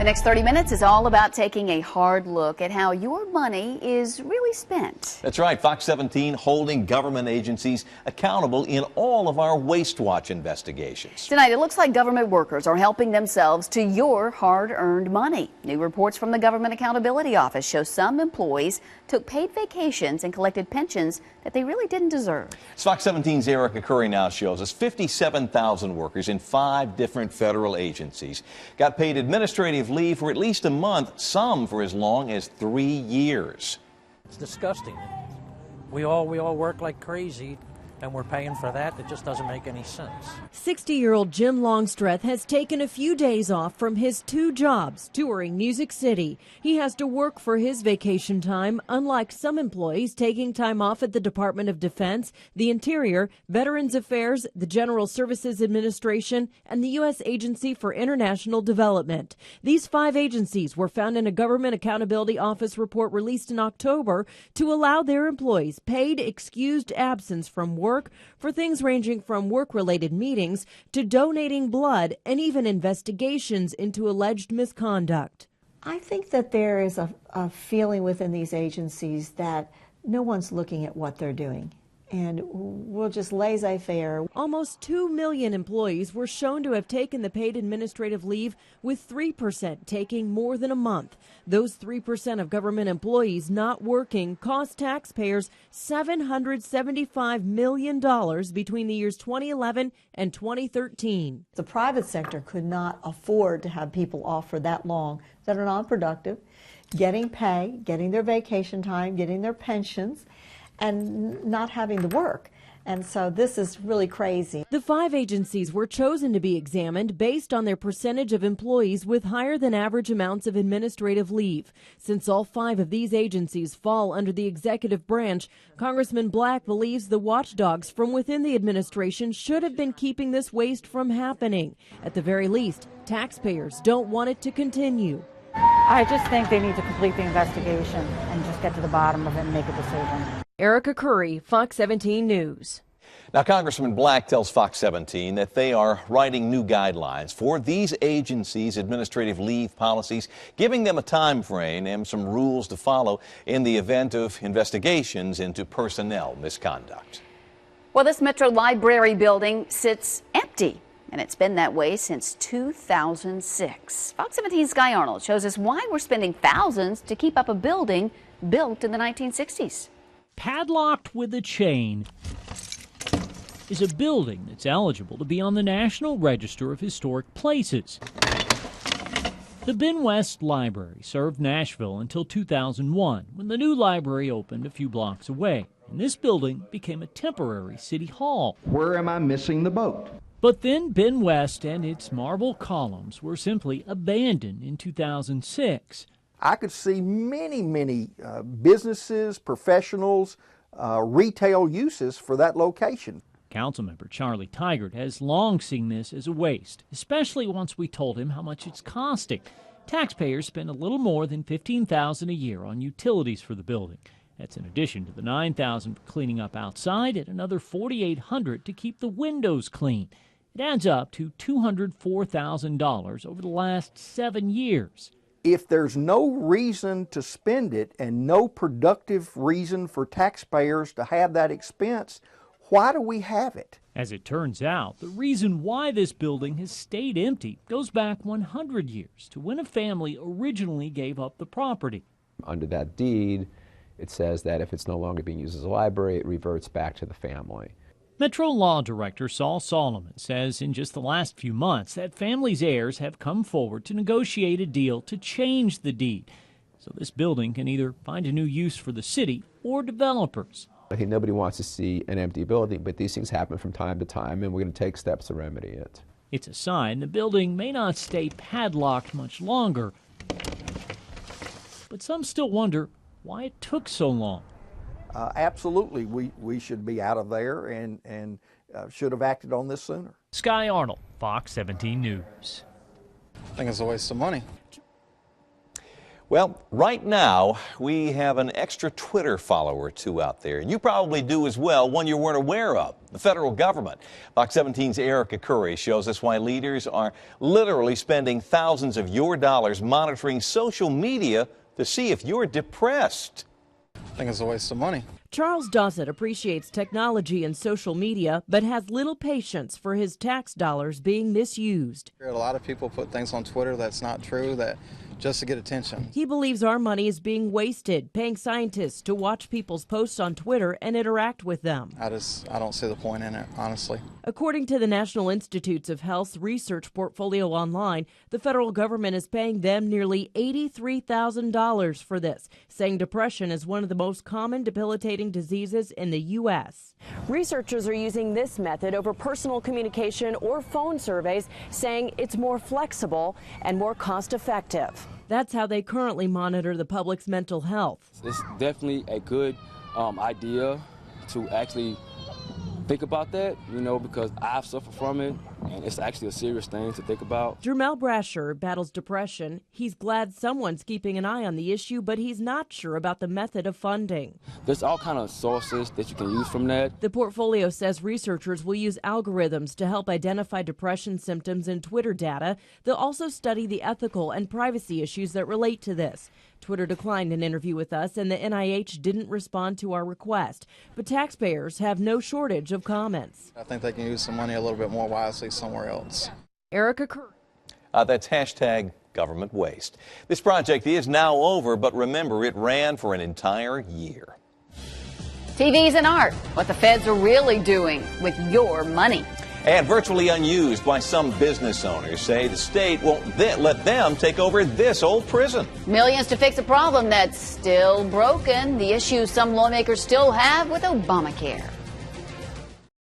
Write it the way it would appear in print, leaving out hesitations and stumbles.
The next 30 minutes is all about taking a hard look at how your money is really spent. That's right. Fox 17 holding government agencies accountable in all of our Waste Watch investigations. Tonight, it looks like government workers are helping themselves to your hard-earned money. New reports from the Government Accountability Office show some employees took paid vacations and collected pensions that they really didn't deserve. Fox 17's Erica Curry now shows us 57,000 workers in 5 different federal agencies got paid administrative leave for at least a month, some for as long as 3 years. It's disgusting. We all work like crazy, and we're paying for that. It just doesn't make any sense. 60-year-old Jim Longstreth has taken a few days off from his 2 jobs touring Music City. He has to work for his vacation time, unlike some employees taking time off at the Department of Defense, the Interior, Veterans Affairs, the General Services Administration, and the U.S. Agency for International Development. These 5 agencies were found in a Government Accountability Office report released in October to allow their employees paid excused absence from work for things ranging from work-related meetings to donating blood and even investigations into alleged misconduct. I think that there is a feeling within these agencies that no one's looking at what they're doing, and we'll just laissez-faire. Almost 2 million employees were shown to have taken the paid administrative leave, with 3% taking more than a month. Those 3% of government employees not working cost taxpayers $775 million between the years 2011 and 2013. The private sector could not afford to have people off for that long that are non-productive, getting pay, getting their vacation time, getting their pensions, and not having the work. And so this is really crazy. The 5 agencies were chosen to be examined based on their percentage of employees with higher than average amounts of administrative leave. Since all 5 of these agencies fall under the executive branch, Congressman Black believes the watchdogs from within the administration should have been keeping this waste from happening. At the very least, taxpayers don't want it to continue. I just think they need to complete the investigation and just get to the bottom of it and make a decision. Erica Curry, Fox 17 News. Now, Congressman Black tells Fox 17 that they are writing new guidelines for these agencies' administrative leave policies, giving them a time frame and some rules to follow in the event of investigations into personnel misconduct. Well, this Metro Library building sits empty, and it's been that way since 2006. Fox 17's Sky Arnold shows us why we're spending thousands to keep up a building built in the 1960s. Padlocked with a chain is a building that's eligible to be on the National Register of Historic Places. The Ben West Library served Nashville until 2001, when the new library opened a few blocks away, and this building became a temporary city hall. Where am I missing the boat? But then Ben West and its marble columns were simply abandoned in 2006. I could see many businesses, professionals, retail uses for that location. Councilmember Charlie Tigert has long seen this as a waste, especially once we told him how much it's costing. Taxpayers spend a little more than $15,000 a year on utilities for the building. That's in addition to the $9,000 for cleaning up outside and another $4,800 to keep the windows clean. It adds up to $204,000 over the last 7 years. If there's no reason to spend it and no productive reason for taxpayers to have that expense, why do we have it? As it turns out, the reason why this building has stayed empty goes back 100 years to when a family originally gave up the property. Under that deed, it says that if it's no longer being used as a library, it reverts back to the family. Metro Law Director Saul Solomon says in just the last few months that family's heirs have come forward to negotiate a deal to change the deed, so this building can either find a new use for the city or developers. I think nobody wants to see an empty building, but these things happen from time to time, and we're going to take steps to remedy it. It's a sign the building may not stay padlocked much longer, but some still wonder why it took so long. Absolutely, we should be out of there and should have acted on this sooner. Sky Arnold, Fox 17 News. I think it's a waste of money. Well, right now, we have an extra Twitter follower or two out there. You probably do as well, one you weren't aware of, the federal government. Fox 17's Erica Curry shows us why leaders are literally spending thousands of your dollars monitoring social media to see if you're depressed. I think it's a waste of money. Charles Dossett appreciates technology and social media, but has little patience for his tax dollars being misused. A lot of people put things on Twitter that's not true, that just to get attention. He believes our money is being wasted, paying scientists to watch people's posts on Twitter and interact with them. I don't see the point in it, honestly. According to the National Institutes of Health's research portfolio online, the federal government is paying them nearly $83,000 for this, saying depression is one of the most common debilitating diseases in the U.S. Researchers are using this method over personal communication or phone surveys, saying it's more flexible and more cost-effective. That's how they currently monitor the public's mental health. It's definitely a good idea to actually think about that, because I've suffered from it, and it's actually a serious thing to think about. Jermel Brasher battles depression. He's glad someone's keeping an eye on the issue, but he's not sure about the method of funding. There's all kind of sources that you can use from that. The portfolio says researchers will use algorithms to help identify depression symptoms in Twitter data. They'll also study the ethical and privacy issues that relate to this. Twitter declined an interview with us, and the NIH didn't respond to our request. But taxpayers have no shortage of comments. I think they can use some money a little bit more wisely somewhere else. Erica Curry. That's hashtag government waste. This project is now over, but remember, it ran for an entire year. TVs and art, what the feds are really doing with your money. And virtually unused, why some business owners say the state won't let them take over this old prison. Millions to fix a problem that's still broken. The issue some lawmakers still have with Obamacare.